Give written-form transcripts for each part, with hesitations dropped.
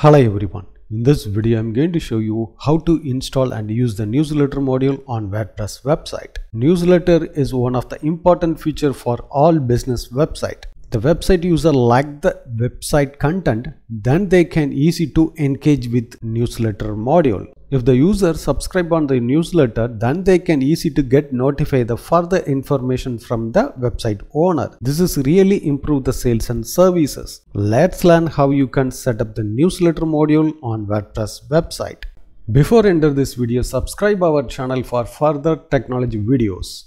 Hello everyone. In this video I'm going to show you how to install and use the newsletter module on WordPress website. Newsletter is one of the important feature for all business website. The website user like the website content, then they can easy to engage with newsletter module. If the user subscribe on the newsletter, then they can easy to get notified the further information from the website owner. This is really improve the sales and services. Let's learn how you can set up the newsletter module on WordPress website. Before enter this video, subscribe our channel for further technology videos.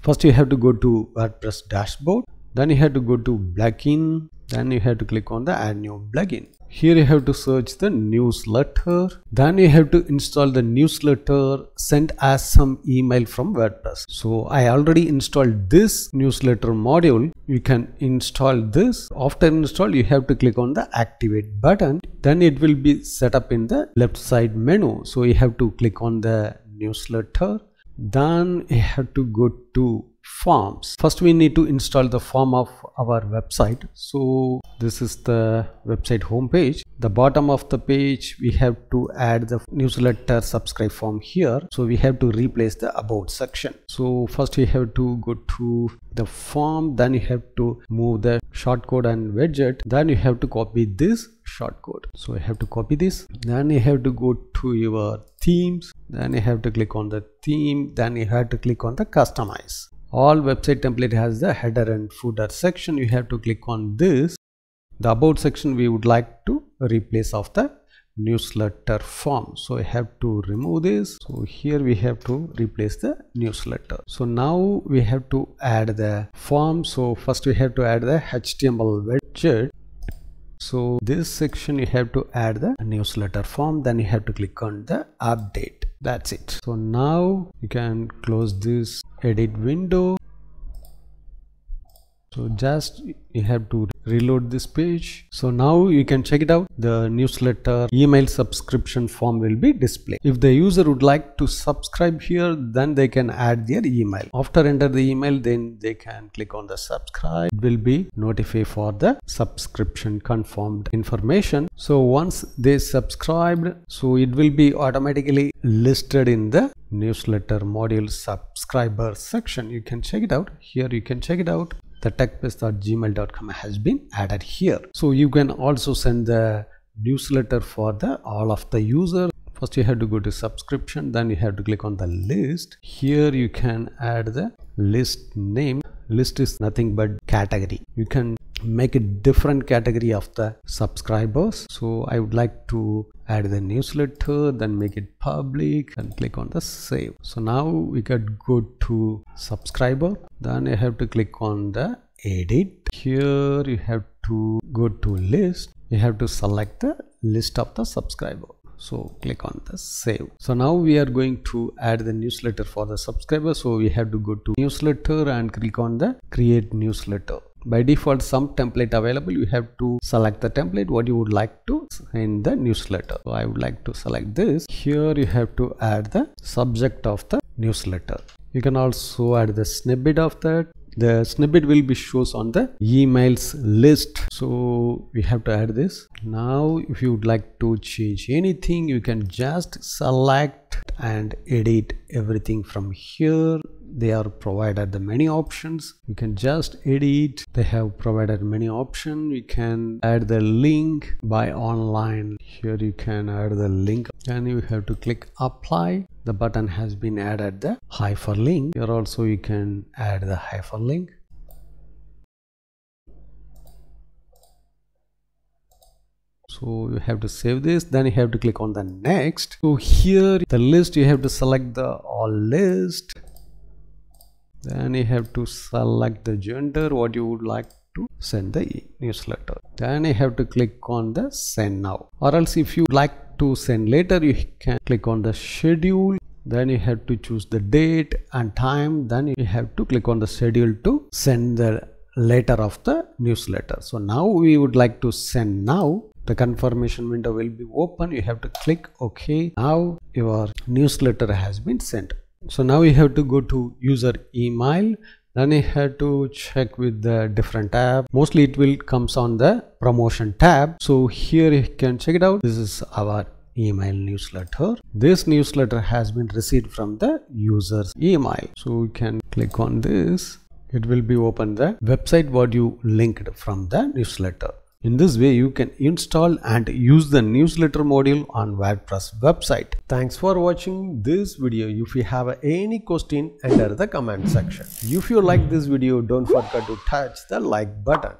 First you have to go to WordPress dashboard. Then you have to go to plugin. Then you have to click on the add new plugin. Here you have to search the newsletter. Then you have to install the newsletter sent as some email from WordPress. So I already installed this newsletter module. You can install this. After install, you have to click on the activate button. Then it will be set up in the left side menu. So you have to click on the newsletter. Then you have to go to forms. First we need to install the form of our website. So this is the website homepage. The bottom of the page we have to add the newsletter subscribe form here. So we have to replace the about section. So first you have to go to the form, then you have to move the shortcode and widget, then you have to copy this shortcode. So you have to copy this, then you have to go to your themes, then you have to click on the theme, then you have to click on the customize. All website template has the header and footer section. You have to click on this. The about section we would like to replace of the newsletter form. So I have to remove this. So here we have to replace the newsletter. So now we have to add the form. So first we have to add the HTML widget. So this section you have to add the newsletter form, then you have to click on the update. That's it. So now you can close this edit window. So just you have to reload this page. So now you can check it out. The newsletter email subscription form will be displayed. If the user would like to subscribe here, then they can add their email. After enter the email, then they can click on the subscribe. It will be notified for the subscription confirmed information. So once they subscribed, so it will be automatically listed in the newsletter module subscriber section. You can check it out. Here you can check it out. The techbase.gmail.com has been added here. So you can also send the newsletter for the all of the users. First you have to go to subscription, then you have to click on the list. Here you can add the list name. List is nothing but category. You can make a different category of the subscribers. So I would like to add the newsletter, then make it public and click on the save. So now we can go to subscriber, then you have to click on the edit. Here you have to go to list. You have to select the list of the subscriber. So click on the save. So now we are going to add the newsletter for the subscriber. So we have to go to newsletter and click on the create newsletter. By default some template available. You have to select the template what you would like to in the newsletter. So I would like to select this. Here you have to add the subject of the newsletter. You can also add the snippet of that. The snippet will be shows on the emails list. So we have to add this. Now if you would like to change anything, you can just select and edit everything from here. They are provided the many options. You can just edit. They have provided many options. You can add the link by online. Here you can add the link and you have to click apply. The button has been added the hyperlink. Here also you can add the hyperlink. So you have to save this, then you have to click on the next. So here the list you have to select the all list. Then you have to select the gender what you would like to send the newsletter. Then you have to click on the send now, or else if you like to send later you can click on the schedule. Then you have to choose the date and time. Then you have to click on the schedule to send the later of the newsletter. So now we would like to send now. The confirmation window will be open. You have to click OK. Now your newsletter has been sent. So now you have to go to user email. Then you have to check with the different tab. Mostly it will comes on the promotion tab. So here you can check it out. This is our email newsletter. This newsletter has been received from the user's email. So you can click on this. It will be open the website what you linked from the newsletter. In this way, you can install and use the newsletter module on WordPress website. Thanks for watching this video. If you have any question, enter the comment section. If you like this video, don't forget to touch the like button.